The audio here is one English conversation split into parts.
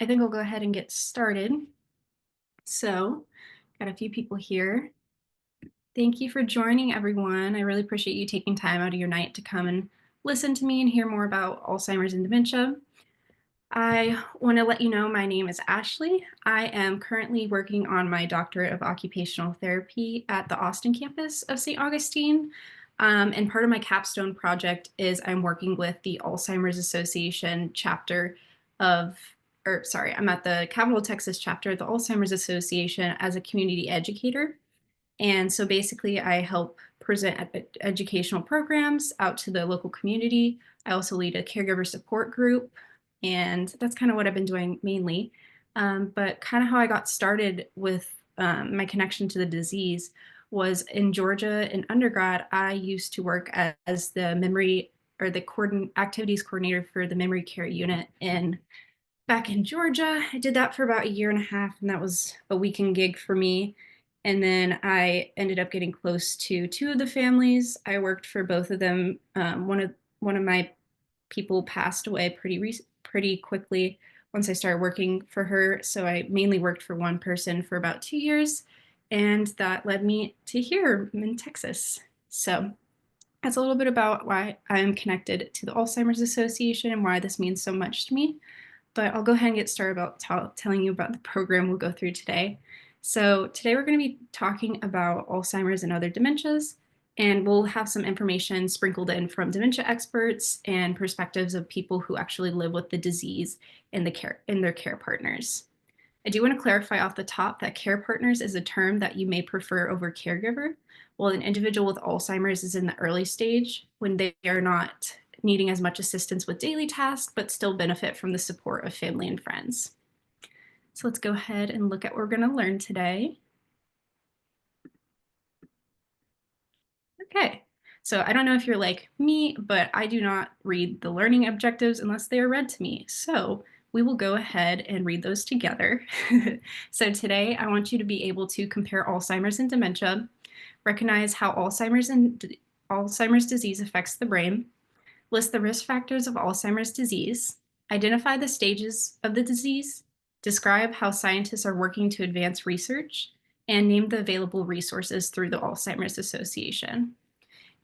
I think I'll go ahead and get started. So, got a few people here. Thank you for joining, everyone. I really appreciate you taking time out of your night to come and listen to me and hear more about Alzheimer's and dementia. I want to let you know my name is Ashley. I am currently working on my doctorate of occupational therapy at the Austin campus of St. Augustine. And part of my capstone project is I'm working with the Alzheimer's Association chapter of, I'm at the Capital Texas chapter of the Alzheimer's Association as a community educator. And so basically, I help present educational programs out to the local community. I also lead a caregiver support group, and that's kind of what I've been doing mainly. But kind of how I got started with my connection to the disease was in Georgia in undergrad. I used to work as the memory or the activities coordinator for the memory care unit back in Georgia. I did that for about a year and a half, and that was a weekend gig for me. And then I ended up getting close to two of the families. I worked for both of them. One of my people passed away pretty quickly once I started working for her. So I mainly worked for one person for about 2 years, and that led me to here in Texas. So that's a little bit about why I'm connected to the Alzheimer's Association and why this means so much to me. But I'll go ahead and get started about telling you about the program we'll go through today. So today we're going to be talking about Alzheimer's and other dementias, and we'll have some information sprinkled in from dementia experts and perspectives of people who actually live with the disease and their care partners. I do want to clarify off the top that care partners is a term that you may prefer over caregiver, while an individual with Alzheimer's is in the early stage when they are not needing as much assistance with daily tasks, but still benefit from the support of family and friends. So let's go ahead and look at what we're going to learn today. Okay, so I don't know if you're like me, but I do not read the learning objectives unless they are read to me. So we will go ahead and read those together. So today I want you to be able to compare Alzheimer's and dementia, recognize how Alzheimer's disease affects the brain, list the risk factors of Alzheimer's disease, identify the stages of the disease, describe how scientists are working to advance research, and name the available resources through the Alzheimer's Association.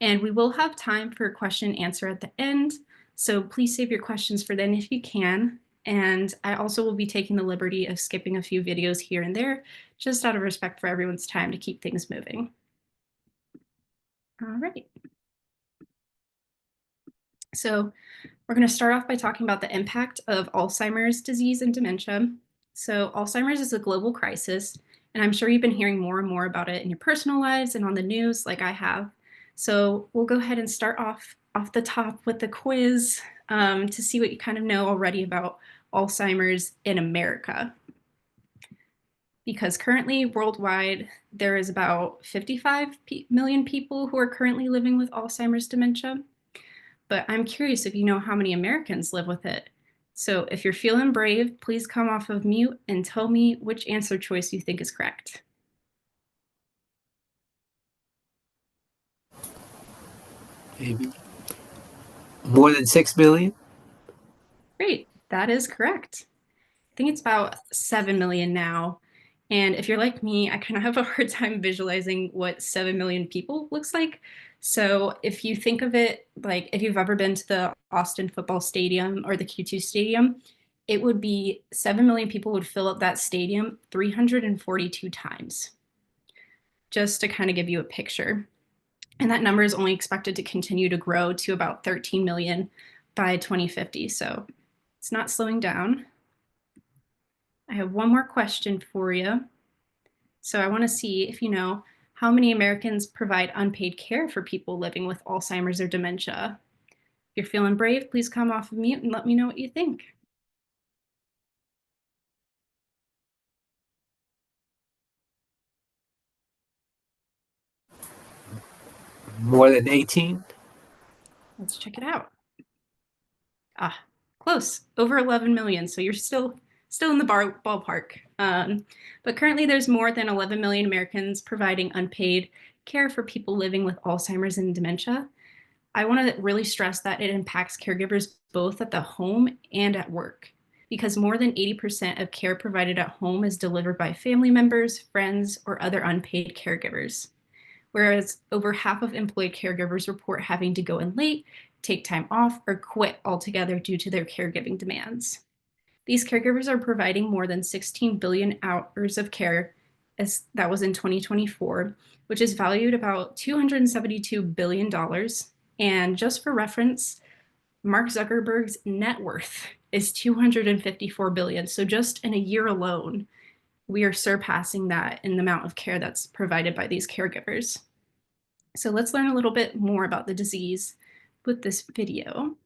And we will have time for question and answer at the end, so please save your questions for then if you can. And I also will be taking the liberty of skipping a few videos here and there, just out of respect for everyone's time to keep things moving. All right. So we're going to start off by talking about the impact of Alzheimer's disease and dementia. So Alzheimer's is a global crisis, and I'm sure you've been hearing more and more about it in your personal lives and on the news like I have. So we'll go ahead and start off the top with the quiz to see what you kind of know already about Alzheimer's in America. Because currently worldwide, there is about 55 million people who are currently living with Alzheimer's dementia. But I'm curious if you know how many Americans live with it. So if you're feeling brave, please come off of mute and tell me which answer choice you think is correct. Maybe more than 6 million. Great, that is correct. I think it's about 7 million now. And if you're like me, I kind of have a hard time visualizing what 7 million people looks like. So if you think of it like if you've ever been to the Austin football stadium or the Q2 stadium, it would be 7 million people would fill up that stadium 342 times, just to kind of give you a picture. And that number is only expected to continue to grow to about 13 million by 2050. So it's not slowing down. I have one more question for you. So I want to see if you know how many Americans provide unpaid care for people living with Alzheimer's or dementia. If you're feeling brave, please come off of mute and let me know what you think. More than 18. Let's check it out. Ah, close, over 11 million. So you're still in the ballpark. But currently there's more than 11 million Americans providing unpaid care for people living with Alzheimer's and dementia. I want to really stress that it impacts caregivers both at the home and at work. because more than 80% of care provided at home is delivered by family members, friends, or other unpaid caregivers. Whereas over half of employed caregivers report having to go in late, take time off, or quit altogether due to their caregiving demands. These caregivers are providing more than 16 billion hours of care, as that was in 2024, which is valued about $272 billion. And just for reference, Mark Zuckerberg's net worth is 254 billion. So just in a year alone, we are surpassing that in the amount of care that's provided by these caregivers. So let's learn a little bit more about the disease with this video.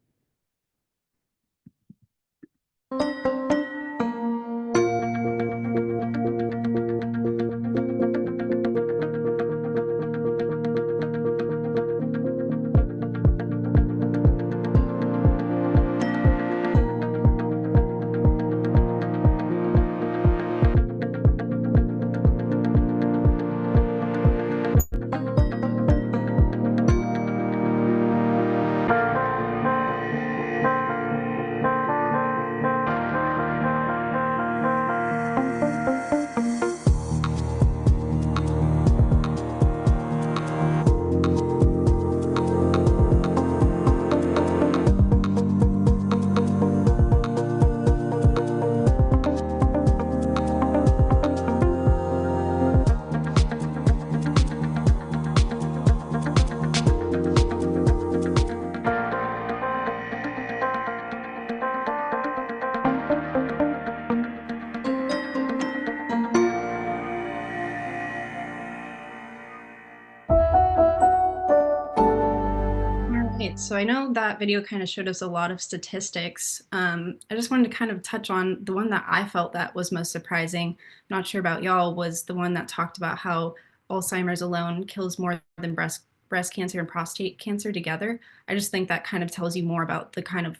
All right, so I know that video kind of showed us a lot of statistics. I just wanted to kind of touch on the one that I felt that was most surprising. Not sure about y'all, was the one that talked about how Alzheimer's alone kills more than breast cancer and prostate cancer together. I just think that kind of tells you more about the kind of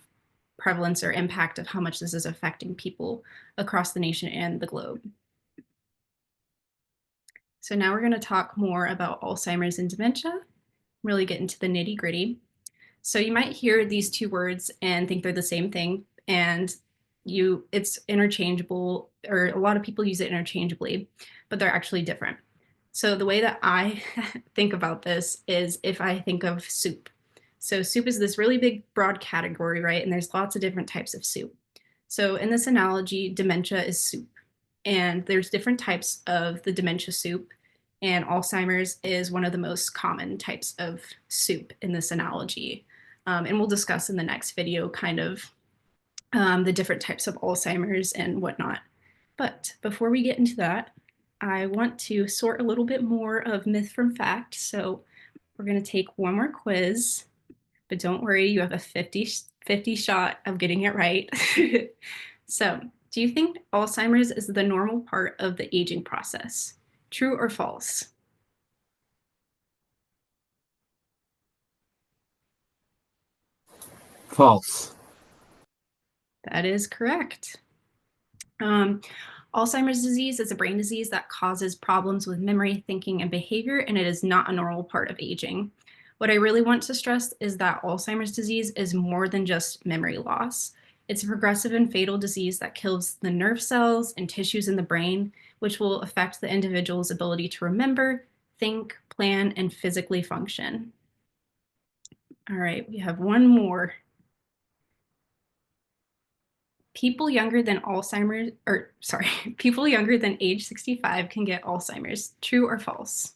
prevalence or impact of how much this is affecting people across the nation and the globe. So now we're going to talk more about Alzheimer's and dementia, really get into the nitty gritty. So you might hear these two words and think they're the same thing, and it's interchangeable, or a lot of people use it interchangeably, but they're actually different. So the way that I think about this is if I think of soup. So soup is this really big broad category, right? And there's lots of different types of soup. So in this analogy, dementia is soup. And there's different types of the dementia soup. And Alzheimer's is one of the most common types of soup in this analogy. And we'll discuss in the next video kind of the different types of Alzheimer's and whatnot. But before we get into that, I want to sort a little bit more of myth from fact. So we're going to take one more quiz, but don't worry, you have a 50-50 shot of getting it right. So, do you think Alzheimer's is the normal part of the aging process? True or false? False. That is correct. Um, Alzheimer's disease is a brain disease that causes problems with memory, thinking, and behavior, and it is not a normal part of aging. What I really want to stress is that Alzheimer's disease is more than just memory loss. It's a progressive and fatal disease that kills the nerve cells and tissues in the brain, which will affect the individual's ability to remember, think, plan, and physically function. All right, we have one more. People younger than Alzheimer's, or sorry, people younger than age 65 can get Alzheimer's. True or false?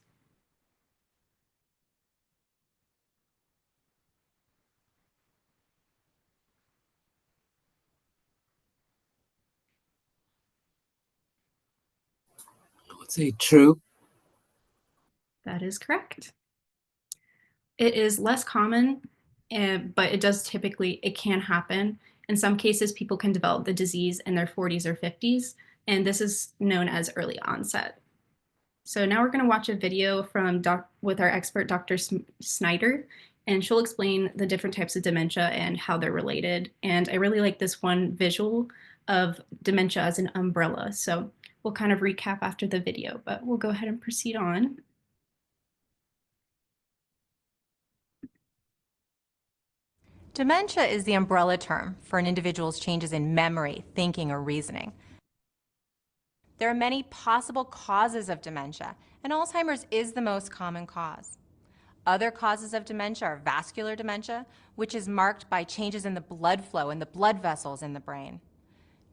Let's say true. That is correct. It is less common, but it can happen. In some cases, people can develop the disease in their 40s or 50s, and this is known as early onset. So now we're going to watch a video with our expert, Dr. Snyder, and she'll explain the different types of dementia and how they're related. And I really like this one visual of dementia as an umbrella. So we'll kind of recap after the video, but we'll go ahead and proceed on. Dementia is the umbrella term for an individual's changes in memory, thinking, or reasoning. There are many possible causes of dementia, and Alzheimer's is the most common cause. Other causes of dementia are vascular dementia, which is marked by changes in the blood flow in the blood vessels in the brain.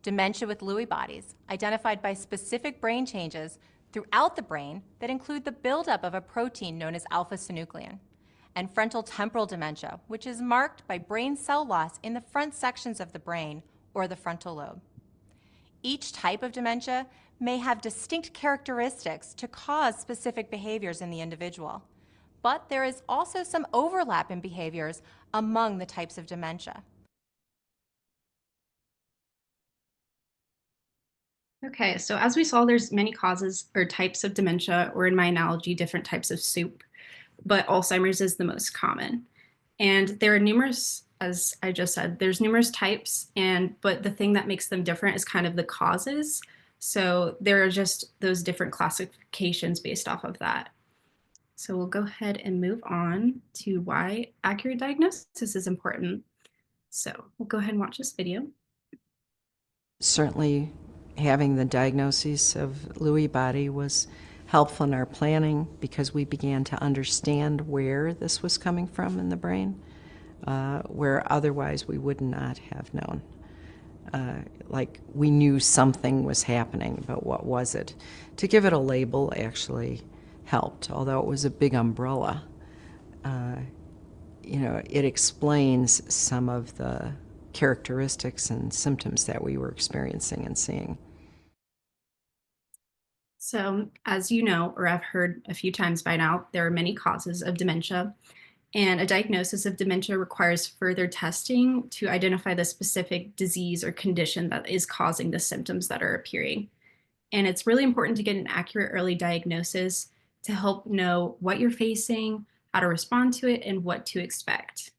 Dementia with Lewy bodies, identified by specific brain changes throughout the brain that include the buildup of a protein known as alpha-synuclein. And frontal temporal dementia, which is marked by brain cell loss in the front sections of the brain or the frontal lobe. Each type of dementia may have distinct characteristics to cause specific behaviors in the individual. But there is also some overlap in behaviors among the types of dementia. Okay, so as we saw, there's many causes or types of dementia, or in my analogy, different types of soup, but Alzheimer's is the most common. And there are numerous, as I just said, there's numerous types, but the thing that makes them different is kind of the causes. So there are just those different classifications based off of that. So we'll go ahead and move on to why accurate diagnosis is important. So we'll go ahead and watch this video. Certainly, having the diagnosis of Lewy body was helpful in our planning because we began to understand where this was coming from in the brain, where otherwise we would not have known. Like we knew something was happening, but what was it? To give it a label actually helped, although it was a big umbrella. It explains some of the characteristics and symptoms that we were experiencing and seeing. So, as you know, or I've heard a few times by now, there are many causes of dementia, and a diagnosis of dementia requires further testing to identify the specific disease or condition that is causing the symptoms that are appearing. And it's really important to get an accurate early diagnosis to help know what you're facing, how to respond to it, and what to expect.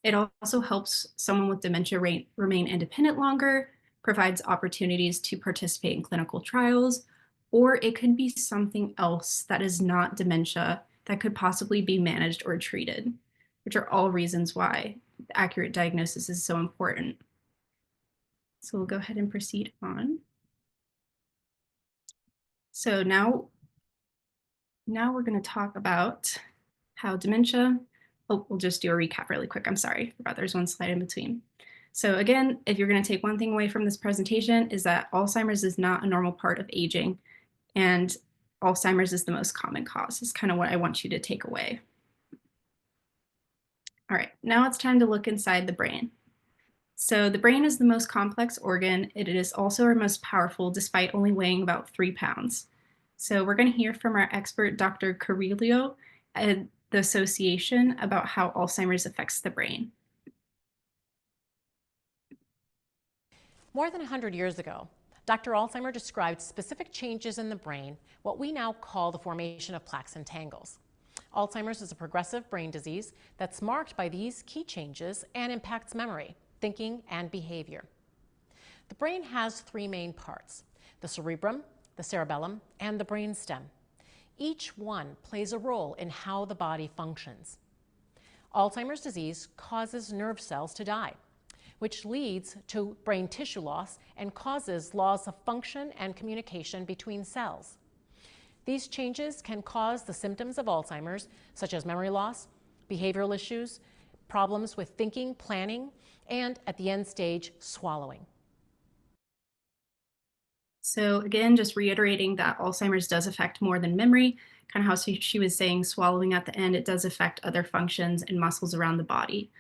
It also helps someone with dementia remain independent longer, provides opportunities to participate in clinical trials, or it could be something else that is not dementia that could possibly be managed or treated, which are all reasons why accurate diagnosis is so important. So we'll go ahead and proceed on. So now we're going to talk about how dementia, we'll just do a recap really quick. I'm sorry, there's one slide in between. So again, if you're going to take one thing away from this presentation is that Alzheimer's is not a normal part of aging, and Alzheimer's is the most common cause. Is kind of what I want you to take away. All right, now it's time to look inside the brain. So the brain is the most complex organ. It is also our most powerful, despite only weighing about 3 pounds. So we're going to hear from our expert, Dr. Carrillo, at the association about how Alzheimer's affects the brain. More than 100 years ago, Dr. Alzheimer described specific changes in the brain, what we now call the formation of plaques and tangles. Alzheimer's is a progressive brain disease that's marked by these key changes and impacts memory, thinking, and behavior. The brain has 3 main parts: the cerebrum, the cerebellum, and the brainstem. Each one plays a role in how the body functions. Alzheimer's disease causes nerve cells to die, which leads to brain tissue loss and causes loss of function and communication between cells. These changes can cause the symptoms of Alzheimer's, such as memory loss, behavioral issues, problems with thinking, planning, and at the end stage, swallowing. So again, just reiterating that Alzheimer's does affect more than memory, kind of how she was saying swallowing at the end, it does affect other functions and muscles around the body.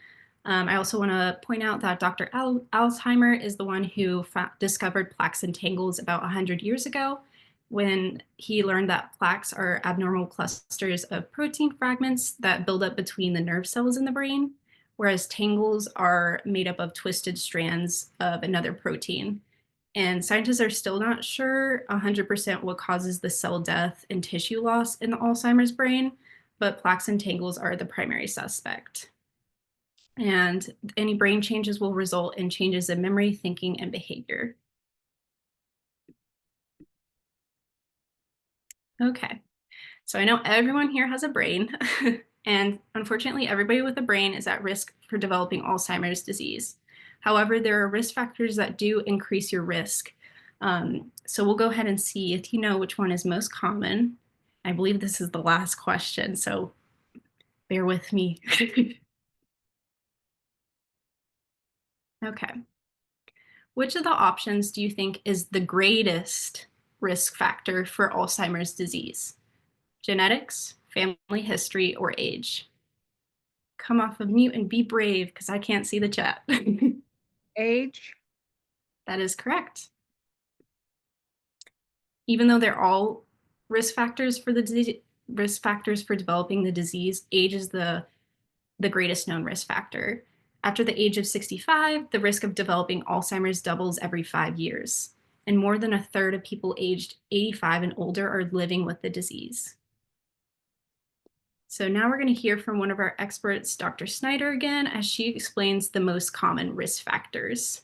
I also want to point out that Dr. Alzheimer is the one who discovered plaques and tangles about 100 years ago, when he learned that plaques are abnormal clusters of protein fragments that build up between the nerve cells in the brain, whereas tangles are made up of twisted strands of another protein. And scientists are still not sure 100% what causes the cell death and tissue loss in the Alzheimer's brain, but plaques and tangles are the primary suspect. And any brain changes will result in changes in memory, thinking, and behavior. Okay, so I know everyone here has a brain, And unfortunately, everybody with a brain is at risk for developing Alzheimer's disease. However, there are risk factors that do increase your risk. So we'll go ahead and see if you know which one is most common. I believe this is the last question, so bear with me. Okay. Which of the options do you think is the greatest risk factor for Alzheimer's disease? Genetics, family history, or age? Come off of mute and be brave because I can't see the chat. Age? That is correct. Even though they're all risk factors for risk factors for developing the disease, age is the greatest known risk factor. After the age of 65, the risk of developing Alzheimer's doubles every 5 years, and more than a third of people aged 85 and older are living with the disease. So now we're going to hear from one of our experts, Dr. Snyder, again, as she explains the most common risk factors.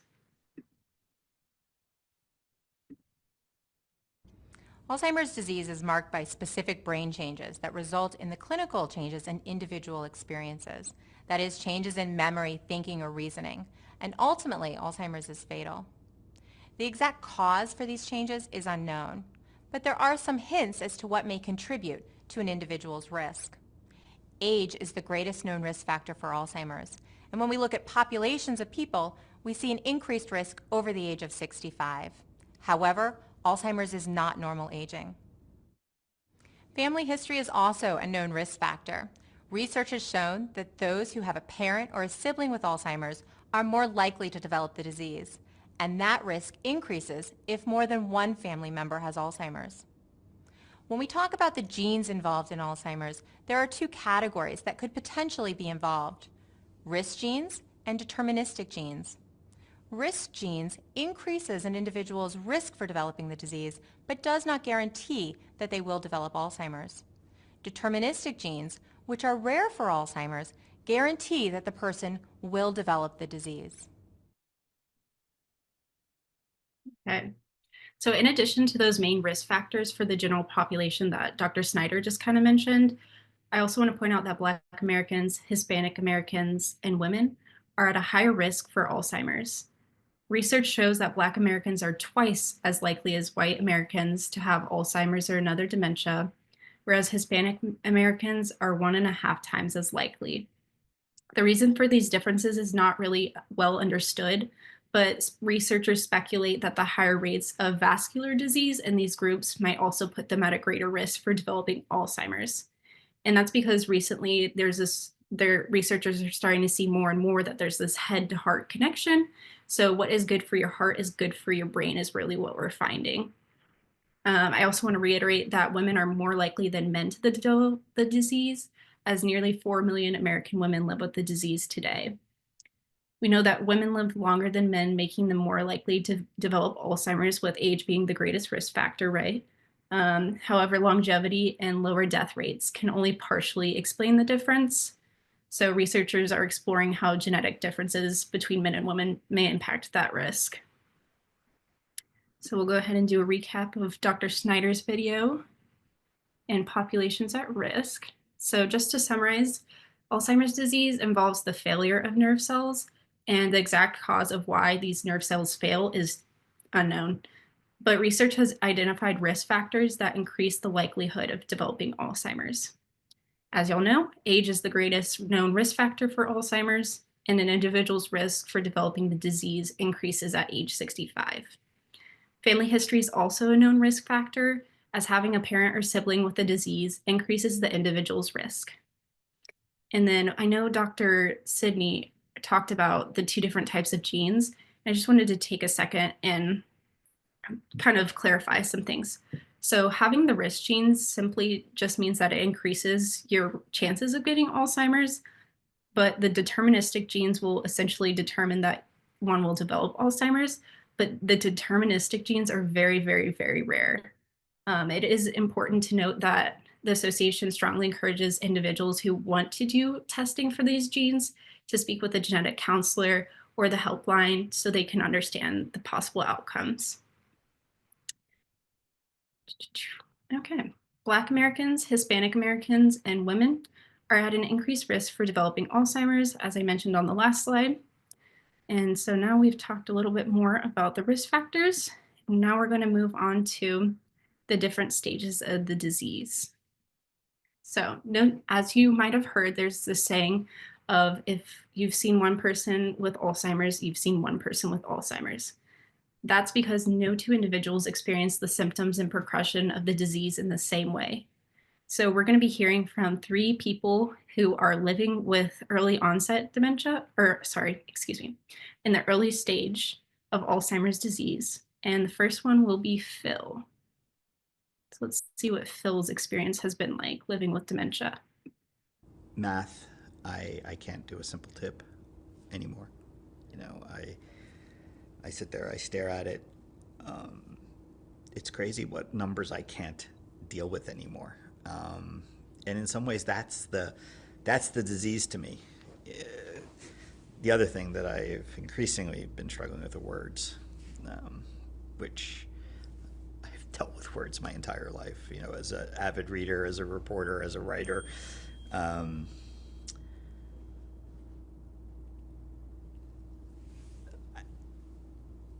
Alzheimer's disease is marked by specific brain changes that result in the clinical changes in individual experiences. That is, changes in memory, thinking, or reasoning. And ultimately, Alzheimer's is fatal. The exact cause for these changes is unknown, but there are some hints as to what may contribute to an individual's risk. Age is the greatest known risk factor for Alzheimer's, and when we look at populations of people, we see an increased risk over the age of 65. However, Alzheimer's is not normal aging. Family history is also a known risk factor. Research has shown that those who have a parent or a sibling with Alzheimer's are more likely to develop the disease, and that risk increases if more than one family member has Alzheimer's. When we talk about the genes involved in Alzheimer's, there are two categories that could potentially be involved: risk genes and deterministic genes. Risk genes increases an individual's risk for developing the disease, but does not guarantee that they will develop Alzheimer's. Deterministic genes, which are rare for Alzheimer's, guarantee that the person will develop the disease. Okay. So in addition to those main risk factors for the general population that Dr. Snyder just kind of mentioned, I also want to point out that Black Americans, Hispanic Americans, and women are at a higher risk for Alzheimer's. Research shows that Black Americans are twice as likely as white Americans to have Alzheimer's or another dementia, whereas Hispanic Americans are 1.5 times as likely. The reason for these differences is not really well understood, but researchers speculate that the higher rates of vascular disease in these groups might also put them at a greater risk for developing Alzheimer's. And that's because recently researchers are starting to see more and more that there's this head to heart connection. So what is good for your heart is good for your brain is really what we're finding. I also want to reiterate that women are more likely than men to develop the disease, as nearly 4 million American women live with the disease today. We know that women live longer than men, making them more likely to develop Alzheimer's, with age being the greatest risk factor, right? However, longevity and lower death rates can only partially explain the difference. So researchers are exploring how genetic differences between men and women may impact that risk. So we'll go ahead and do a recap of Dr. Snyder's video and populations at risk. So just to summarize, Alzheimer's disease involves the failure of nerve cells, and the exact cause of why these nerve cells fail is unknown. But research has identified risk factors that increase the likelihood of developing Alzheimer's. As y'all know, age is the greatest known risk factor for Alzheimer's, and an individual's risk for developing the disease increases at age 65. Family history is also a known risk factor, as having a parent or sibling with the disease increases the individual's risk. And then I know Dr. Sidney talked about the two different types of genes. I just wanted to take a second and kind of clarify some things. So having the risk genes simply just means that it increases your chances of getting Alzheimer's, but the deterministic genes will essentially determine that one will develop Alzheimer's, but the deterministic genes are very, very, very rare. It is important to note that the association strongly encourages individuals who want to do testing for these genes to speak with a genetic counselor or the helpline so they can understand the possible outcomes. Okay, Black Americans, Hispanic Americans, and women are at an increased risk for developing Alzheimer's, as I mentioned on the last slide. And so now we've talked a little bit more about the risk factors. Now we're going to move on to the different stages of the disease. So, as you might have heard, there's this saying of if you've seen one person with Alzheimer's, you've seen one person with Alzheimer's. That's because no two individuals experience the symptoms and progression of the disease in the same way. So, we're going to be hearing from 3 people who are living with early onset dementia, in the early stage of Alzheimer's disease. And the first one will be Phil. So let's see what Phil's experience has been like living with dementia. Math, I can't do a simple tip anymore. You know, I sit there, I stare at it. It's crazy what numbers I can't deal with anymore. And in some ways, that's the disease to me. The other thing that I've increasingly been struggling with are words, which I've dealt with words my entire life. You know, as an avid reader, as a reporter, as a writer.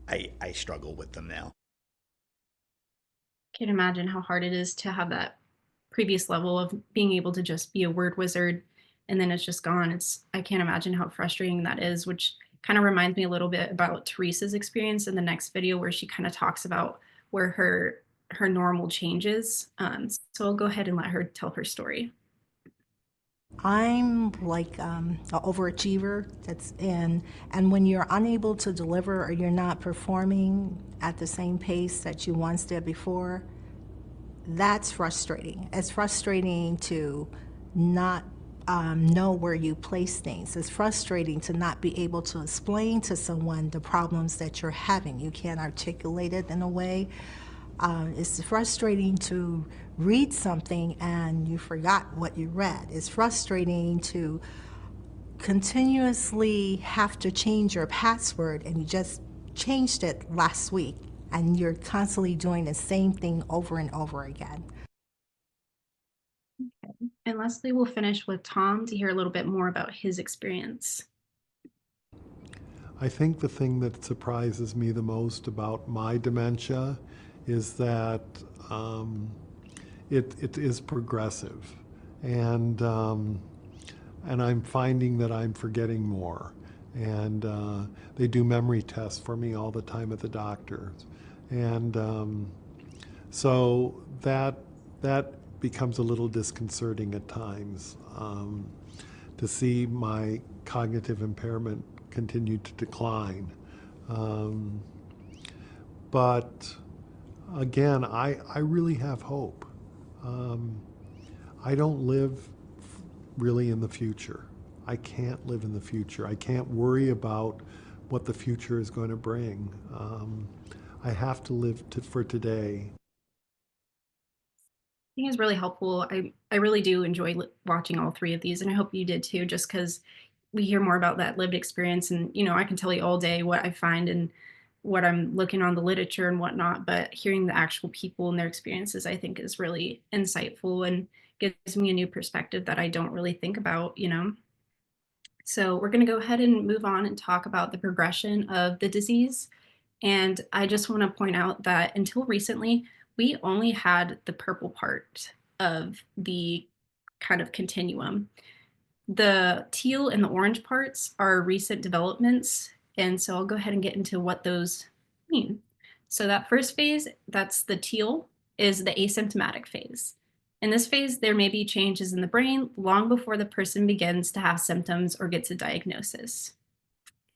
I struggle with them now. Can't imagine how hard it is to have that previous level of being able to just be a word wizard and then it's just gone. I can't imagine how frustrating that is, which kind of reminds me a little bit about Teresa's experience in the next video where she kind of talks about where her normal changes. So I'll go ahead and let her tell her story. I'm like an overachiever and when you're unable to deliver or you're not performing at the same pace that you once did before, that's frustrating. It's frustrating to not know where you place things. It's frustrating to not be able to explain to someone the problems that you're having. You can't articulate it in a way. It's frustrating to read something and you forgot what you read. It's frustrating to continuously have to change your password and you just changed it last week and you're constantly doing the same thing over and over again. Okay. And Leslie will finish with Tom to hear a little bit more about his experience. I think the thing that surprises me the most about my dementia is that it is progressive, and I'm finding that I'm forgetting more. And they do memory tests for me all the time at the doctor's, and so that becomes a little disconcerting at times, to see my cognitive impairment continue to decline. But again, I really have hope. I don't live really in the future. I can't live in the future. I can't worry about what the future is going to bring. I have to live for today. I think it's really helpful. I really do enjoy watching all 3 of these, and I hope you did too, just because we hear more about that lived experience. And, I can tell you all day what I find and what I'm looking on the literature and whatnot, but hearing the actual people and their experiences, I think is really insightful and gives me a new perspective that I don't really think about. So we're going to go ahead and move on and talk about the progression of the disease. And I just want to point out that until recently, we only had the purple part of the kind of continuum. The teal and the orange parts are recent developments, and so I'll go ahead and get into what those mean. So that first phase, that's the teal, is the asymptomatic phase. In this phase, there may be changes in the brain long before the person begins to have symptoms or gets a diagnosis.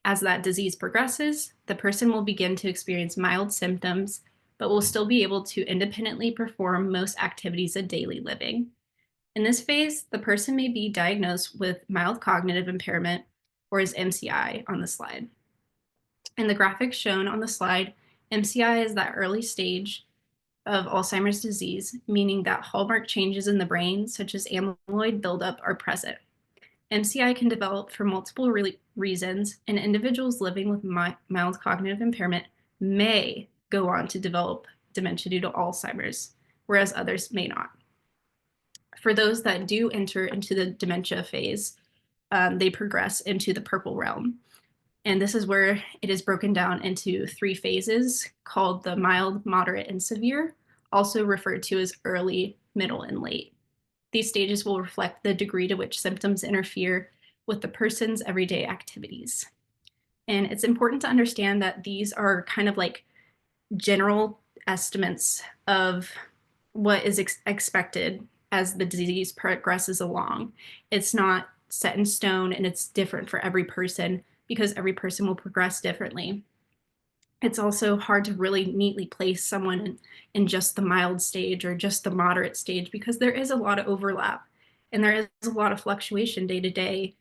As that disease progresses, the person will begin to experience mild symptoms, but will still be able to independently perform most activities of daily living. In this phase, the person may be diagnosed with mild cognitive impairment, or as MCI on the slide. In the graphic shown on the slide, MCI is that early stage of Alzheimer's disease, meaning that hallmark changes in the brain, such as amyloid buildup, are present. MCI can develop for multiple reasons, and individuals living with mild cognitive impairment may go on to develop dementia due to Alzheimer's, whereas others may not. For those that do enter into the dementia phase, they progress into the purple realm. And this is where it is broken down into 3 phases called the mild, moderate, and severe, also referred to as early, middle, and late. These stages will reflect the degree to which symptoms interfere with the person's everyday activities. And it's important to understand that these are kind of like general estimates of what is expected as the disease progresses along. It's not set in stone, and it's different for every person because every person will progress differently. It's also hard to really neatly place someone in just the mild stage or just the moderate stage because there is a lot of overlap and there is a lot of fluctuation day to day.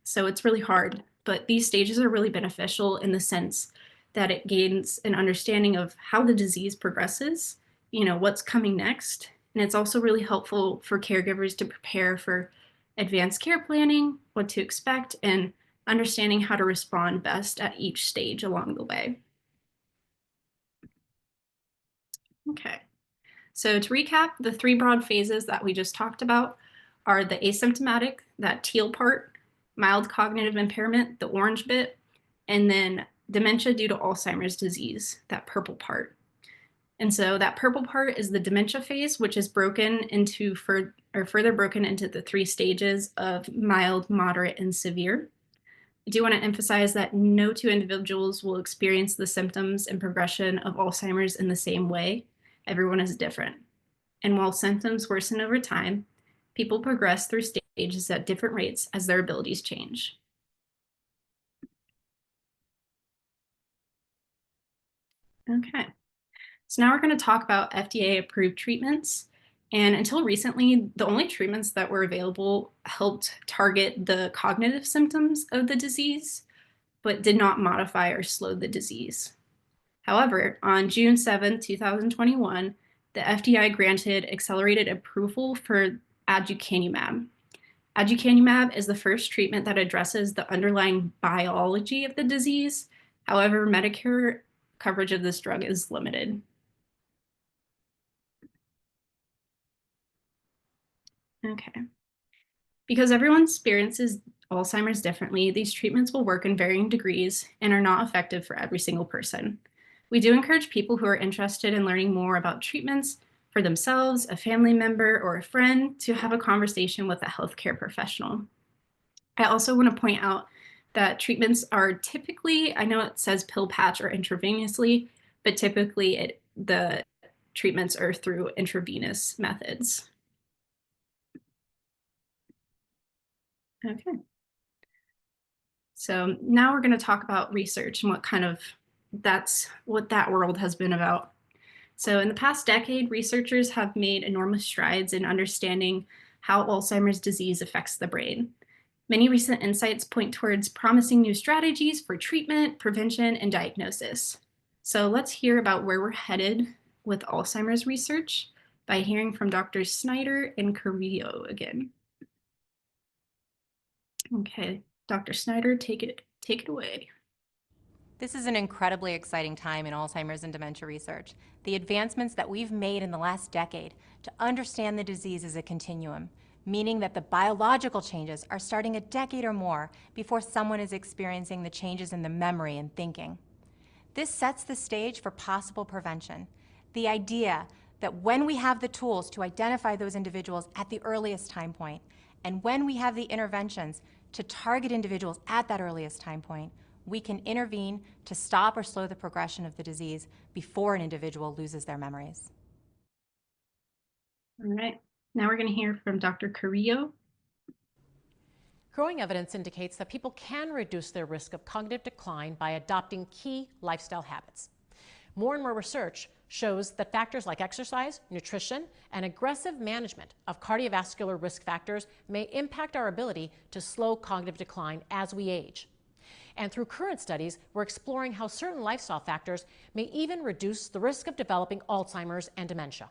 So it's really hard. But these stages are really beneficial in the sense that it gains an understanding of how the disease progresses, what's coming next. And it's also really helpful for caregivers to prepare for advanced care planning, what to expect, and understanding how to respond best at each stage along the way. Okay, so to recap, the 3 broad phases that we just talked about are the asymptomatic, that teal part, mild cognitive impairment, the orange bit, and then dementia due to Alzheimer's disease, that purple part. And so that purple part is the dementia phase, which is broken into further broken into the 3 stages of mild, moderate, and severe. I do want to emphasize that no 2 individuals will experience the symptoms and progression of Alzheimer's in the same way. Everyone is different. And while symptoms worsen over time, people progress through stages at different rates as their abilities change. Okay, so now we're going to talk about FDA-approved treatments. And until recently, the only treatments that were available helped target the cognitive symptoms of the disease, but did not modify or slow the disease. However, on June 7, 2021, the FDA granted accelerated approval for aducanumab. Aducanumab is the first treatment that addresses the underlying biology of the disease. However, Medicare coverage of this drug is limited. Okay. Because everyone experiences Alzheimer's differently, these treatments will work in varying degrees and are not effective for every single person. We do encourage people who are interested in learning more about treatments for themselves, a family member, or a friend to have a conversation with a healthcare professional. I also want to point out that treatments are typically, I know it says pill patch or intravenously, but typically the treatments are through intravenous methods. Okay. So now we're going to talk about research and what that world has been about. So in the past decade, researchers have made enormous strides in understanding how Alzheimer's disease affects the brain. Many recent insights point towards promising new strategies for treatment, prevention, and diagnosis. So let's hear about where we're headed with Alzheimer's research by hearing from Dr. Snyder and Carrillo again. Okay, Dr. Snyder, take it away. This is an incredibly exciting time in Alzheimer's and dementia research. The advancements that we've made in the last decade to understand the disease as a continuum, meaning that the biological changes are starting a decade or more before someone is experiencing the changes in the memory and thinking. This sets the stage for possible prevention. The idea that when we have the tools to identify those individuals at the earliest time point, and when we have the interventions to target individuals at that earliest time point, we can intervene to stop or slow the progression of the disease before an individual loses their memories. All right, now we're going to hear from Dr. Carrillo. Growing evidence indicates that people can reduce their risk of cognitive decline by adopting key lifestyle habits. More and more research shows that factors like exercise, nutrition, and aggressive management of cardiovascular risk factors may impact our ability to slow cognitive decline as we age. And through current studies, we're exploring how certain lifestyle factors may even reduce the risk of developing Alzheimer's and dementia.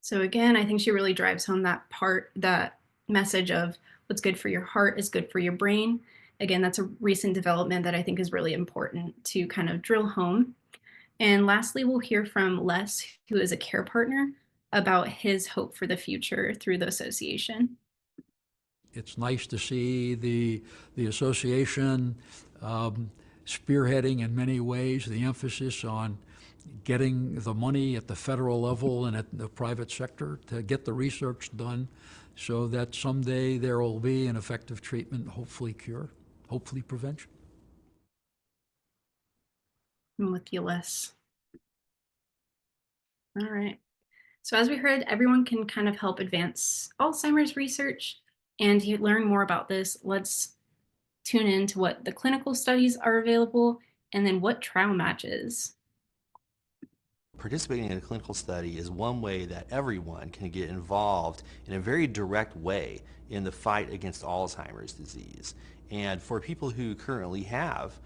So again, I think she really drives home that message of what's good for your heart is good for your brain. Again, that's a recent development that I think is really important to kind of drill home. And lastly, we'll hear from Les, who is a care partner about his hope for the future through the association. It's nice to see the association spearheading in many ways the emphasis on getting the money at the federal level and at the private sector to get the research done so that someday there will be an effective treatment, hopefully cure, hopefully prevention. I'm with you, Les. All right. So as we heard, everyone can kind of help advance Alzheimer's research. And to learn more about this, let's tune in to what the clinical studies are available and then what trial matches. Participating in a clinical study is one way that everyone can get involved in a very direct way in the fight against Alzheimer's disease. And for people who currently have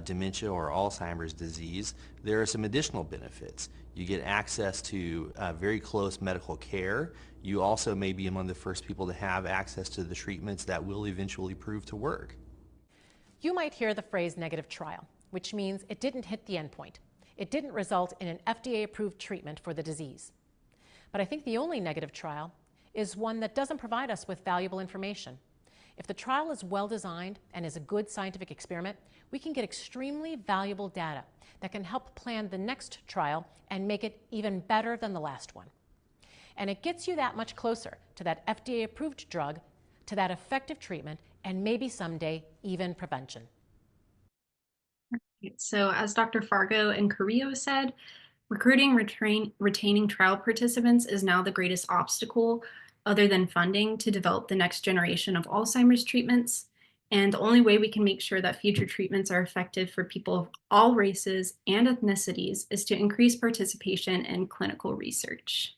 dementia or Alzheimer's disease, there are some additional benefits. You get access to very close medical care. You also may be among the first people to have access to the treatments that will eventually prove to work. You might hear the phrase negative trial, which means it didn't hit the endpoint. It didn't result in an FDA-approved treatment for the disease. But I think the only negative trial is one that doesn't provide us with valuable information. If the trial is well designed and is a good scientific experiment, we can get extremely valuable data that can help plan the next trial and make it even better than the last one. And it gets you that much closer to that FDA-approved drug, to that effective treatment, and maybe someday even prevention. So as Dr. Fargo and Carrillo said, recruiting, retaining trial participants is now the greatest obstacle other than funding to develop the next generation of Alzheimer's treatments. And the only way we can make sure that future treatments are effective for people of all races and ethnicities is to increase participation in clinical research.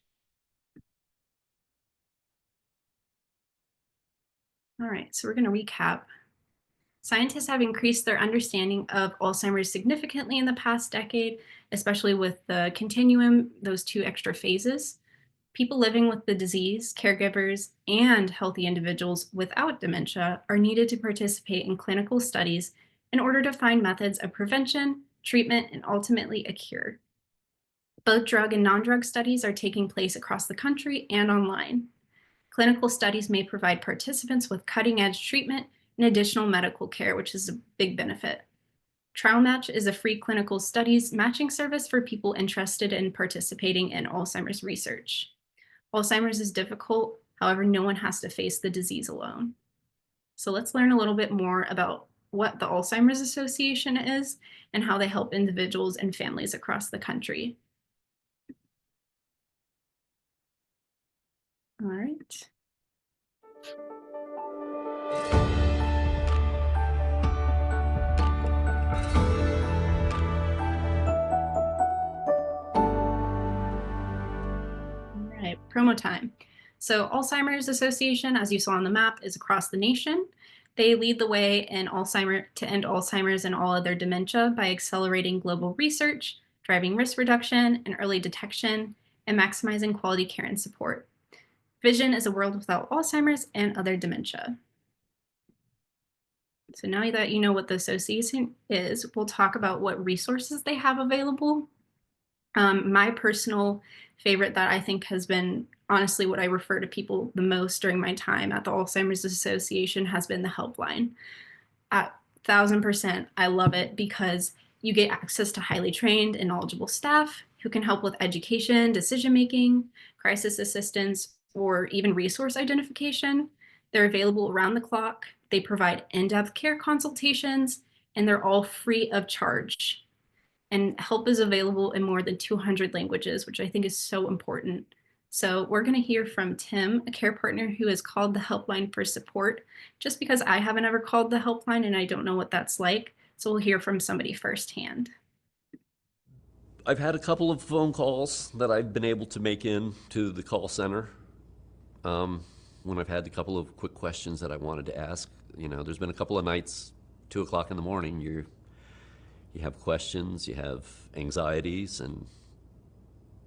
All right, so we're going to recap. Scientists have increased their understanding of Alzheimer's significantly in the past decade, especially with the continuum, those two extra phases. People living with the disease, caregivers, and healthy individuals without dementia are needed to participate in clinical studies in order to find methods of prevention, treatment, and ultimately a cure. Both drug and non-drug studies are taking place across the country and online. Clinical studies may provide participants with cutting-edge treatment and additional medical care, which is a big benefit. TrialMatch is a free clinical studies matching service for people interested in participating in Alzheimer's research. Alzheimer's is difficult, however, no one has to face the disease alone. So let's learn a little bit more about what the Alzheimer's Association is and how they help individuals and families across the country. All right. All right, promo time. So Alzheimer's Association, as you saw on the map, is across the nation. They lead the way in to end Alzheimer's and all other dementia by accelerating global research, driving risk reduction and early detection, and maximizing quality care and support. Vision is a world without Alzheimer's and other dementia. So now that you know what the association is, we'll talk about what resources they have available. My personal favorite that I think has been honestly what I refer to people the most during my time at the Alzheimer's Association has been the helpline. At 1000%, I love it because you get access to highly trained and knowledgeable staff who can help with education, decision-making, crisis assistance, or even resource identification. They're available around the clock. They provide in-depth care consultations, and they're all free of charge. And help is available in more than 200 languages, which I think is so important. So we're going to hear from Tim, a care partner who has called the helpline for support, just because I haven't ever called the helpline and I don't know what that's like. So we'll hear from somebody firsthand. I've had a couple of phone calls that I've been able to make in to the call center when I've had a couple of quick questions that I wanted to ask. You know, there's been a couple of nights, 2 o'clock in the morning, you have questions, you have anxieties, and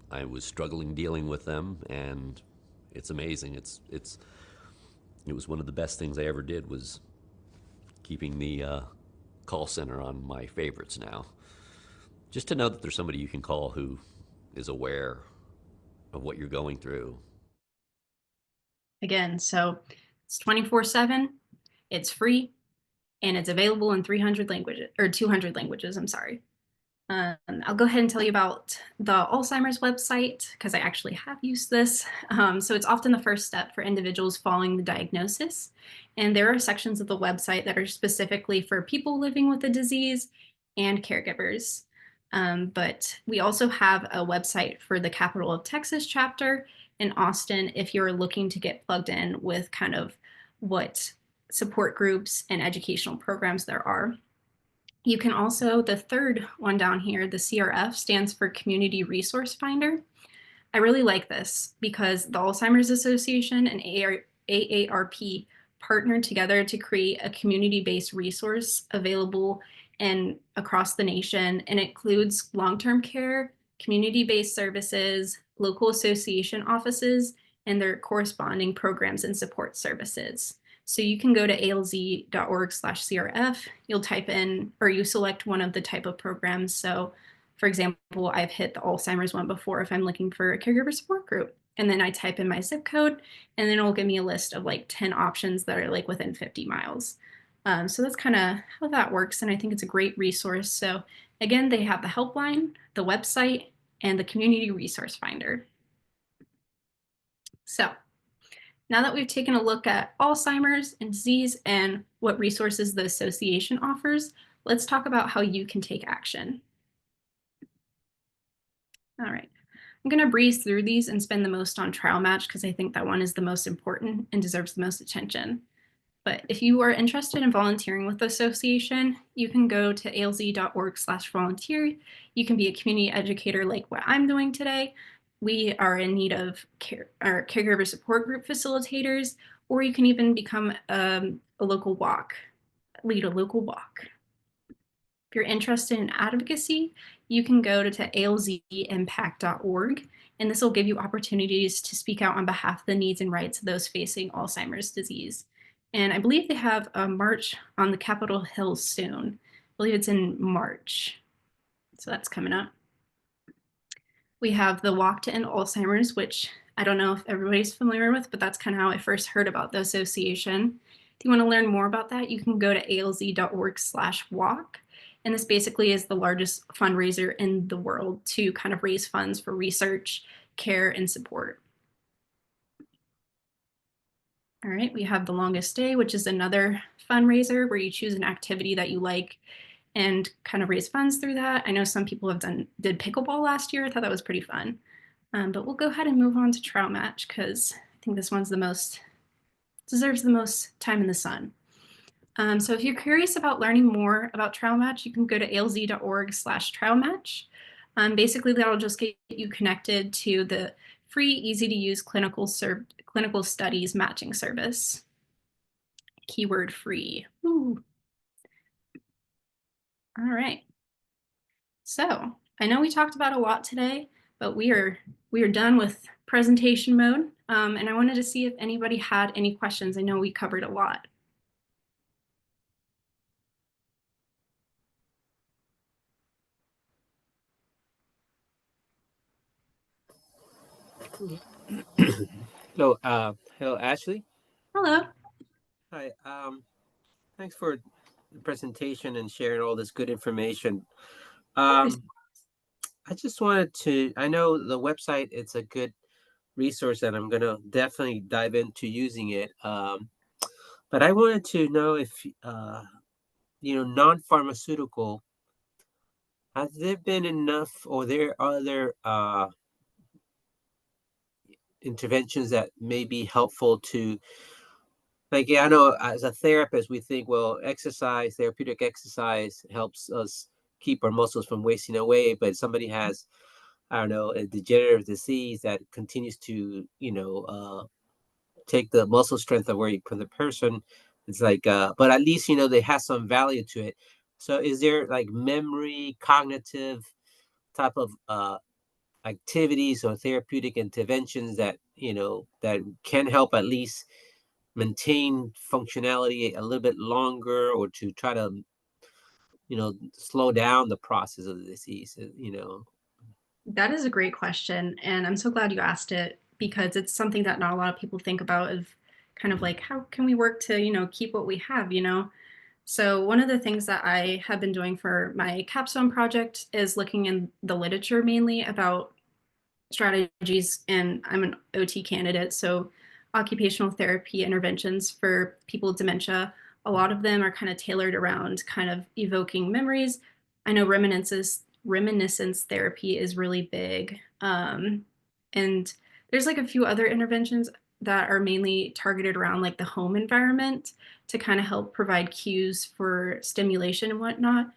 I was struggling dealing with them, and it's amazing. It was one of the best things I ever did was keeping the call center on my favorites now. Just to know that there's somebody you can call who is aware of what you're going through. Again, so it's 24/7, it's free, and it's available in 300 languages, or 200 languages, I'm sorry. I'll go ahead and tell you about the Alzheimer's website because I actually have used this. So it's often the first step for individuals following the diagnosis. And there are sections of the website that are specifically for people living with the disease and caregivers. But we also have a website for the Capital of Texas chapter in Austin if you're looking to get plugged in with kind of what support groups and educational programs there are. You can also, the third one down here, the CRF stands for Community Resource Finder. I really like this because the Alzheimer's Association and AARP partnered together to create a community-based resource available and across the nation, and it includes long-term care, community-based services, local association offices, and their corresponding programs and support services. So you can go to alz.org/CRF, you'll type in, or you select one of the type of programs. So for example, I've hit the Alzheimer's one before if I'm looking for a caregiver support group. And then I type in my zip code, and then it'll give me a list of like 10 options that are like within 50 miles. So that's kind of how that works. And I think it's a great resource. So again, they have the helpline, the website, and the community resource finder. So now that we've taken a look at Alzheimer's and disease and what resources the association offers, let's talk about how you can take action. All right, I'm going to breeze through these and spend the most on Trial Match because I think that one is the most important and deserves the most attention. But if you are interested in volunteering with the association, you can go to alz.org/volunteer. You can be a community educator like what I'm doing today. We are in need of caregiver support group facilitators, or you can even become a local walk, lead a local walk. If you're interested in advocacy, you can go to alzimpact.org, and this will give you opportunities to speak out on behalf of the needs and rights of those facing Alzheimer's disease. And I believe they have a march on the Capitol Hill soon. I believe it's in March. So that's coming up. We have the Walk to End Alzheimer's, which I don't know if everybody's familiar with, but that's kind of how I first heard about the association. If you want to learn more about that, you can go to alz.org/walk. And this basically is the largest fundraiser in the world to kind of raise funds for research, care, and support. All right, we have the Longest Day, which is another fundraiser where you choose an activity that you like and kind of raise funds through that. I know some people did pickleball last year. I thought that was pretty fun. But we'll go ahead and move on to Trial Match because I think this one's deserves the most time in the sun. So if you're curious about learning more about Trial Match, you can go to alz.org/trial match. Basically, that'll just get you connected to the free, easy to use clinical studies matching service. Keyword free. Ooh. All right. So I know we talked about a lot today, but we are done with presentation mode. And I wanted to see if anybody had any questions. I know we covered a lot. Hello, hello, Ashley. Hello. Hi. Thanks for the presentation and sharing all this good information. I just wanted to. I know the website. It's a good resource, and I'm gonna definitely dive into using it. But I wanted to know if non-pharmaceutical. Has there been enough, or there are other interventions that may be helpful to, like, yeah, I know as a therapist, we think, well, therapeutic exercise helps us keep our muscles from wasting away. But somebody has, I don't know, a degenerative disease that continues to, take the muscle strength away from the person. It's like, but at least, they have some value to it. So is there like memory, cognitive type of activities or therapeutic interventions that, that can help at least maintain functionality a little bit longer, or to try to slow down the process of the disease? That is a great question, and I'm so glad you asked it because it's something that not a lot of people think about of kind of like how can we work to, keep what we have, So one of the things that I have been doing for my capstone project is looking in the literature mainly about strategies, and I'm an OT candidate, so occupational therapy interventions for people with dementia. A lot of them are kind of tailored around kind of evoking memories. I know reminiscence therapy is really big. And there's like a few other interventions that are mainly targeted around like the home environment to kind of help provide cues for stimulation and whatnot.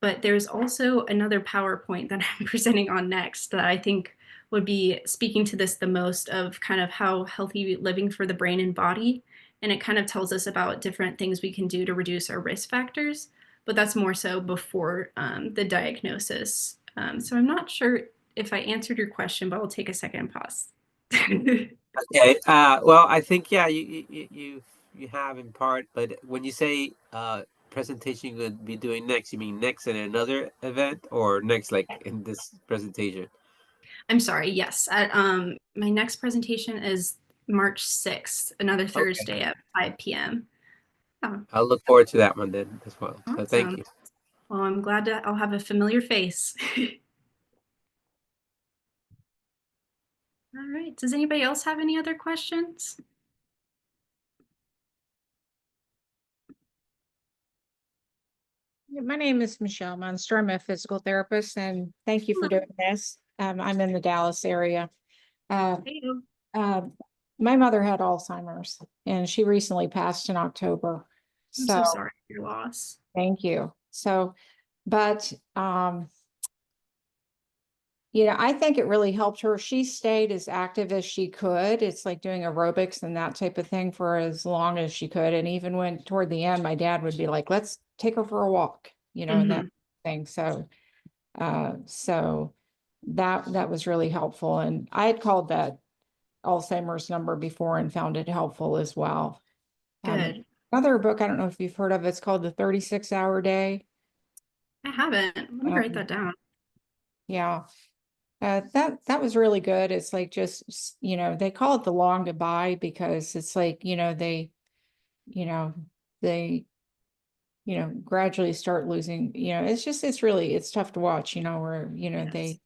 But there's also another PowerPoint that I'm presenting on next that I think would be speaking to this the most of kind of how healthy living for the brain and body. And it kind of tells us about different things we can do to reduce our risk factors, but that's more so before the diagnosis. So I'm not sure if I answered your question, but I'll take a second and pause. Okay. Well, I think yeah, you have in part, but when you say presentation you're going to be doing next, you mean next in another event or next like in this presentation? I'm sorry. Yes. My next presentation is March 6th, another Okay. Thursday at 5 p.m. Oh, I'll look forward to that one then as well. So thank awesome. you. Well, I'm glad I'll have a familiar face. All right. Does anybody else have any other questions? My name is Michelle Munster. I'm a physical therapist, and thank you for Hello. doing this. I'm in the Dallas area. Uh, Hey. uh, my mother had Alzheimer's, and she recently passed in October. I'm So so sorry for your loss. thank you. So, but I think it really helped her. She stayed as active as she could. It's like doing aerobics and that type of thing for as long as she could. And even when toward the end, my dad would be like, "Let's take her for a walk," and that Hmm. thing. So that was really helpful. And I had called that Alzheimer's number before and found it helpful as well. Good. Another book, I don't know if you've heard of, it's called The 36-Hour Day. I haven't. Let me write Um, that down. yeah, that was really good. It's like just, they call it the long goodbye because it's like, you know, they, gradually start losing, it's tough to watch, where, Yes. they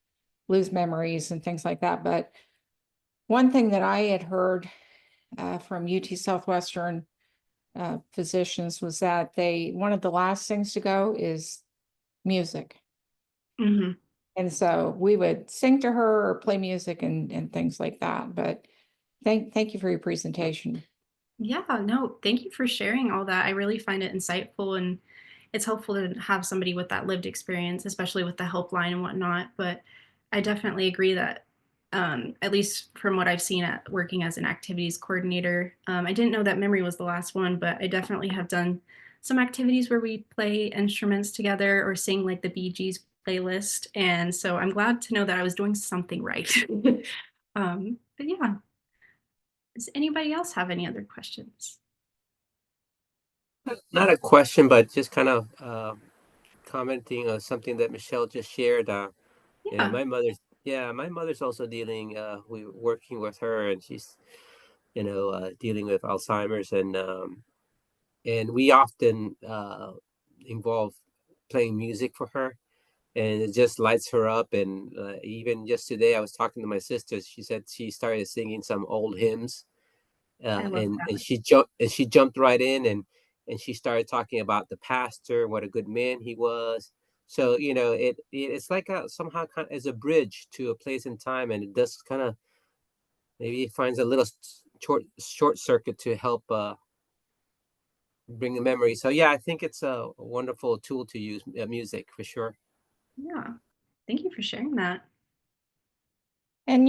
lose memories and things like that. But one thing that I had heard from UT Southwestern physicians was that one of the last things to go is music. Hmm. And so we would sing to her or play music and things like that. But thank you for your presentation. Yeah, no, thank you for sharing all that. I really find it insightful and it's helpful to have somebody with that lived experience, especially with the helpline and whatnot. But I definitely agree that, at least from what I've seen at working as an activities coordinator, I didn't know that memory was the last one, but I definitely have done some activities where we play instruments together or sing like the Bee Gees playlist. And so I'm glad to know that I was doing something right. But yeah, does anybody else have any other questions? Not a question, but just kind of commenting on something that Michelle just shared. You know, Yeah. my mother's also dealing. We working with her, and she's dealing with Alzheimer's, and we often involve playing music for her, and it just lights her up. And even just today, I was talking to my sister. She said she started singing some old hymns, I love and that. she jumped right in, and she started talking about the pastor, what a good man he was. So it's like somehow kind of as a bridge to a place in time, and it does kind of maybe it finds a little short circuit to help bring the memory. So yeah, I think it's a wonderful tool to use, music for sure. Yeah. Thank you for sharing that. And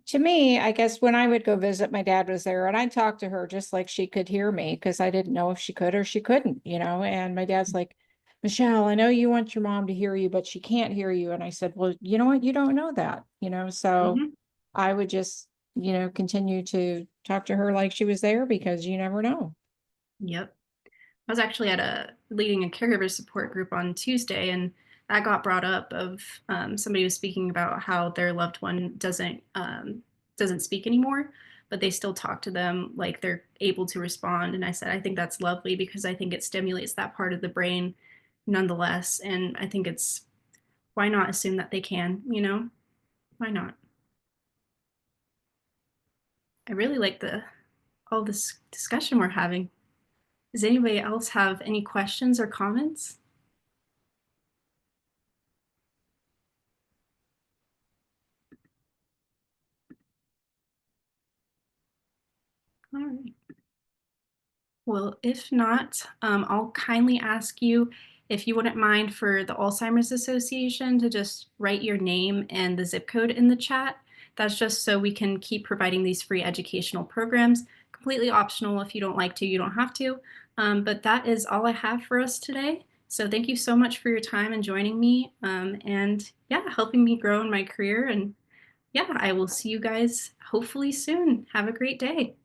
to me, I guess when I would go visit, my dad was there and I talked to her just like she could hear me because I didn't know if she could or she couldn't, and my dad's like, "Michelle, I know you want your mom to hear you, but she can't hear you." And I said, "Well, you know what? You don't know that, so Mhm. I would just, continue to talk to her like she was there because you never know." Yep. I was actually at leading a caregiver support group on Tuesday, and that got brought up of somebody was speaking about how their loved one doesn't speak anymore, but they still talk to them like they're able to respond. And I said, I think that's lovely because I think it stimulates that part of the brain nonetheless. And I think it's, why not assume that they can, you know? Why not? I really like all this discussion we're having. Does anybody else have any questions or comments? All right. Well, if not, I'll kindly ask you if you wouldn't mind for the Alzheimer's Association to just write your name and the zip code in the chat. That's just so we can keep providing these free educational programs. Completely optional. If you don't like to, you don't have to. But that is all I have for us today. So thank you so much for your time and joining me, and yeah, helping me grow in my career. And yeah, I will see you guys hopefully soon. Have a great day.